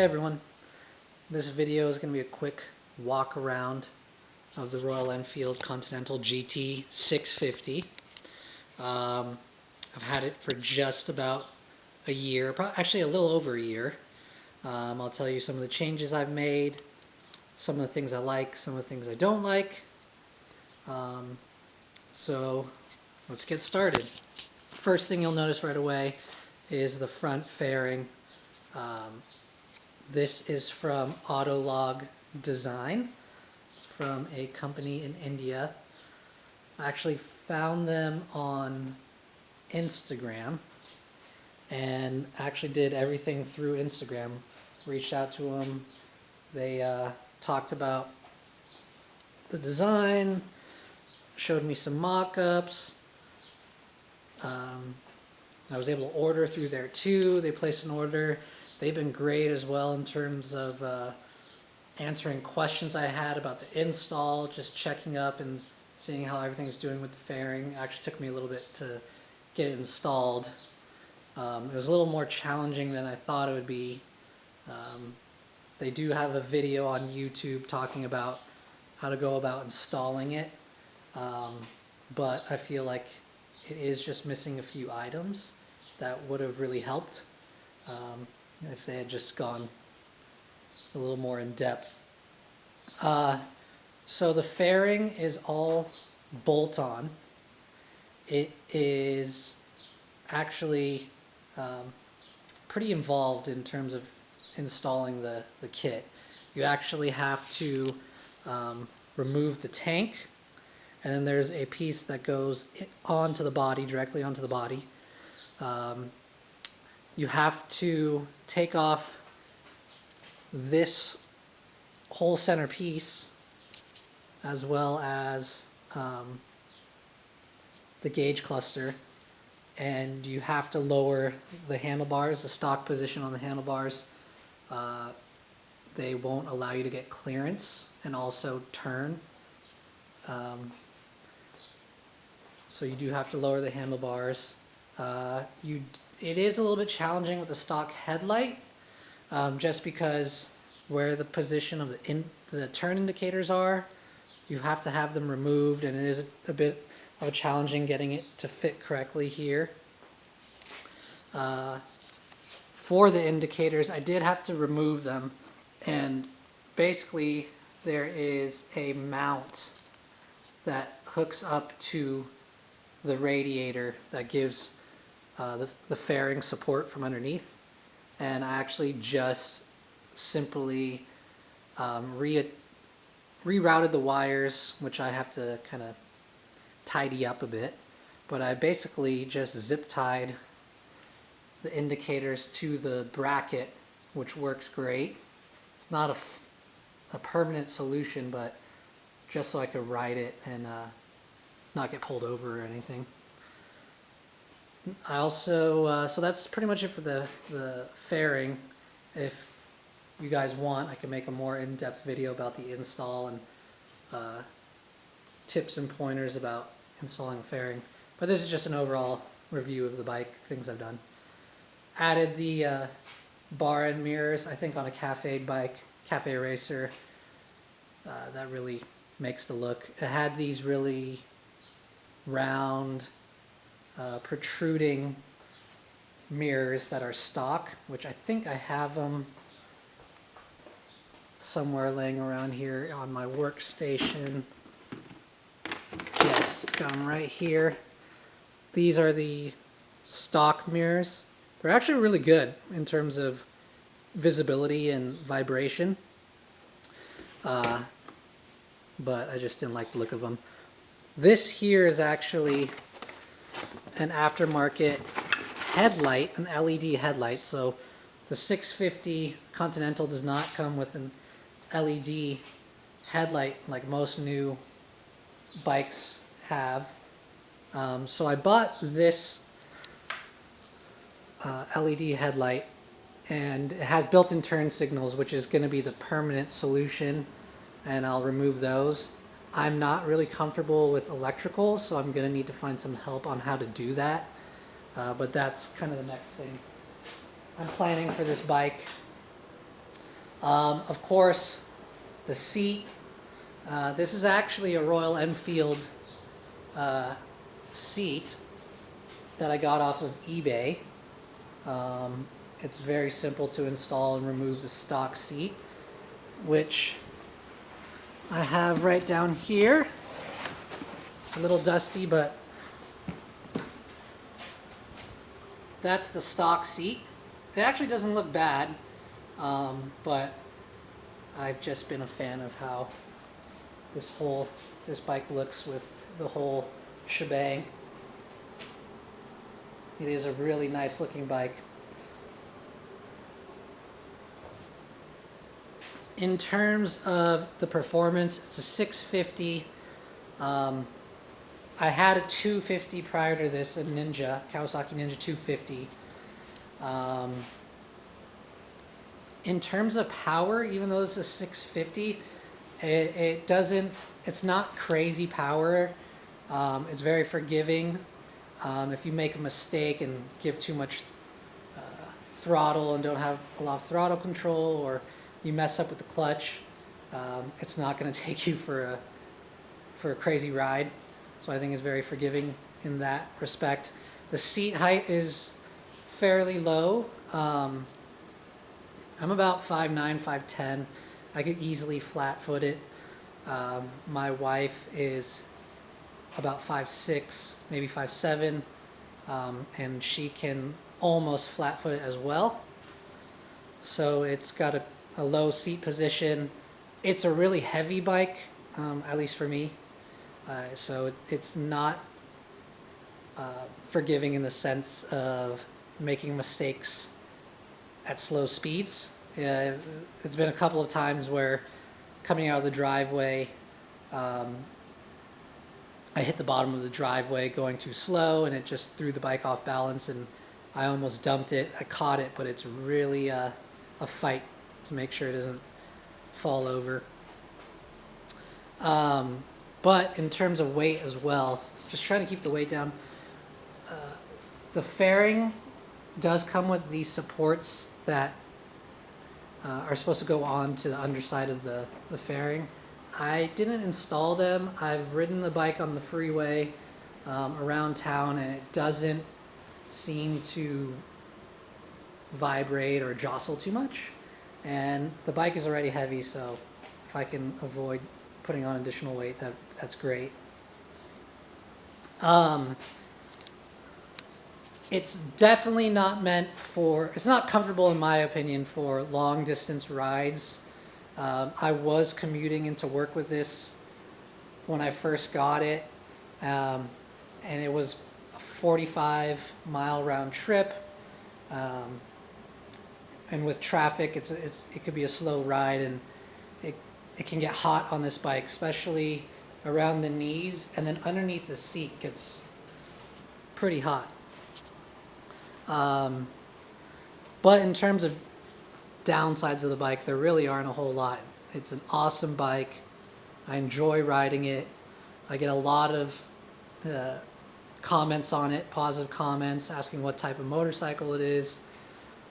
Hey everyone, this video is going to be a quick walk around of the Royal Enfield Continental GT650. I've had it for just about a year, actually a little over a year. I'll tell you some of the changes I've made, some of the things I like, some of the things I don't like. So let's get started. First thing you'll notice right away is the front fairing. This is from Autologue Design. It's from a company in India. I actually found them on Instagram and actually did everything through Instagram. Reached out to them. They talked about the design, showed me some mock-ups. I was able to order through there too. They placed an order. They've been great as well in terms of answering questions I had about the install, just checking up and seeing how everything's doing with the fairing. It actually took me a little bit to get it installed. It was a little more challenging than I thought it would be. They do have a video on YouTube talking about how to go about installing it, but I feel like it is just missing a few items that would have really helped if they had just gone a little more in depth. So the fairing is all bolt-on. It is actually pretty involved in terms of installing the kit. You actually have to remove the tank, and then there's a piece that goes onto the body, directly onto the body. You have to take off this whole center piece as well as the gauge cluster, and you have to lower the handlebars, the stock position on the handlebars. They won't allow you to get clearance and also turn. So you do have to lower the handlebars. It is a little bit challenging with the stock headlight, just because where the position of the turn indicators are, you have to have them removed, and it is a bit of a challenging getting it to fit correctly here. For the indicators, I did have to remove them, and basically there is a mount that hooks up to the radiator that gives the fairing support from underneath, and I actually just simply rerouted the wires, which I have to kind of tidy up a bit, but I basically just zip tied the indicators to the bracket, which works great. It's not a permanent solution, but just so I could ride it and not get pulled over or anything. I also, so that's pretty much it for the fairing. If you guys want, I can make a more in-depth video about the install and tips and pointers about installing the fairing. But this is just an overall review of the bike, things I've done. Added the bar and mirrors, I think on a cafe bike, cafe racer. That really makes the look. It had these really round, protruding mirrors that are stock, which I think I have them somewhere laying around here on my workstation. Yes, got them right here. These are the stock mirrors. They're actually really good in terms of visibility and vibration, but I just didn't like the look of them. This here is actually an aftermarket headlight, an LED headlight. So the 650 Continental does not come with an LED headlight like most new bikes have. So I bought this LED headlight, and it has built-in turn signals, which is going to be the permanent solution, and I'll remove those. I'm not really comfortable with electrical, so I'm going to need to find some help on how to do that, but that's kind of the next thing I'm planning for this bike. Of course, the seat. This is actually a Royal Enfield seat that I got off of eBay. It's very simple to install and remove the stock seat, which I have right down here. It's a little dusty, but that's the stock seat. It actually doesn't look bad, but I've just been a fan of how this bike looks with the whole shebang. It is a really nice looking bike. In terms of the performance, it's a 650. I had a 250 prior to this, a Kawasaki Ninja 250. In terms of power, even though this is 650, it's not crazy power. It's very forgiving. If you make a mistake and give too much throttle and don't have a lot of throttle control, or you mess up with the clutch, it's not going to take you for a crazy ride. So I think it's very forgiving in that respect. The seat height is fairly low. I'm about 5'9", 5'10". I could easily flat-foot it. My wife is about 5'6", maybe 5'7", and she can almost flat-foot it as well. So it's got a low seat position. It's a really heavy bike, at least for me. So it's not forgiving in the sense of making mistakes at slow speeds. It's been a couple of times where coming out of the driveway, I hit the bottom of the driveway going too slow, and it just threw the bike off balance, and I almost dumped it. I caught it, but it's really a fight to make sure it doesn't fall over. But in terms of weight as well, just trying to keep the weight down. The fairing does come with these supports that are supposed to go on to the underside of the fairing. I didn't install them. I've ridden the bike on the freeway around town, and it doesn't seem to vibrate or jostle too much. And the bike is already heavy, so if I can avoid putting on additional weight, that's great. It's definitely not meant for, it's not comfortable in my opinion for long distance rides. I was commuting into work with this when I first got it, and it was a 45-mile round trip. And with traffic, it could be a slow ride, and it can get hot on this bike, especially around the knees, and then underneath the seat gets pretty hot. But in terms of downsides of the bike, there really aren't a whole lot. It's an awesome bike. I enjoy riding it. I get a lot of comments on it, positive comments, asking what type of motorcycle it is,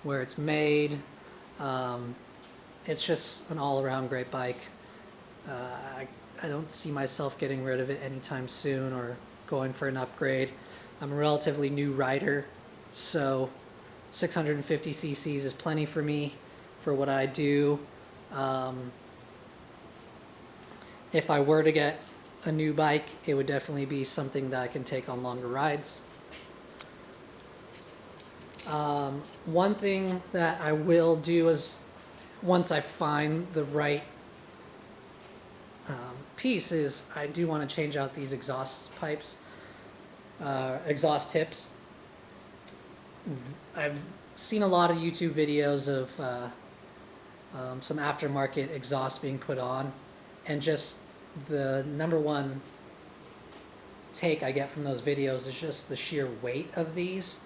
where it's made. It's just an all-around great bike. I don't see myself getting rid of it anytime soon or going for an upgrade. I'm a relatively new rider, so 650 cc's is plenty for me for what I do. If I were to get a new bike, it would definitely be something that I can take on longer rides. One thing that I will do is, once I find the right piece, is I do want to change out these exhaust pipes, exhaust tips. I've seen a lot of YouTube videos of some aftermarket exhaust being put on, and just the number one take I get from those videos is just the sheer weight of these.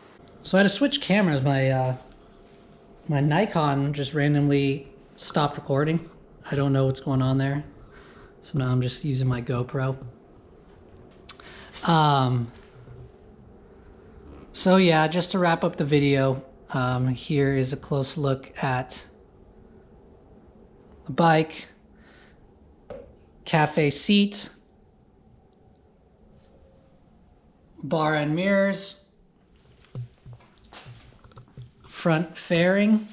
So I had to switch cameras. My Nikon just randomly stopped recording. I don't know what's going on there. So now I'm just using my GoPro. So yeah, just to wrap up the video, here is a close look at the bike, cafe seat, bar and mirrors, front fairing,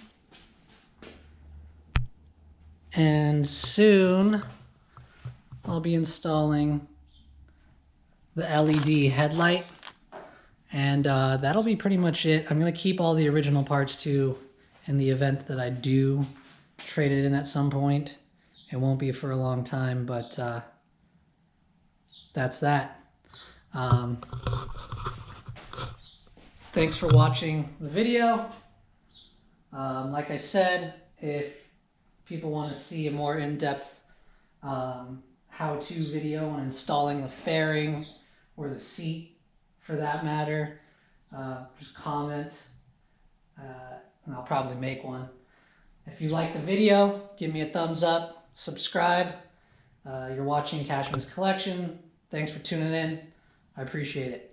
and soon I'll be installing the LED headlight, and that'll be pretty much it. I'm going to keep all the original parts too in the event that I do trade it in at some point. It won't be for a long time, but that's that. Thanks for watching the video. Like I said, if people want to see a more in-depth how-to video on installing the fairing or the seat for that matter, just comment and I'll probably make one. If you like the video, give me a thumbs up, subscribe. You're watching Cashman's Collection. Thanks for tuning in. I appreciate it.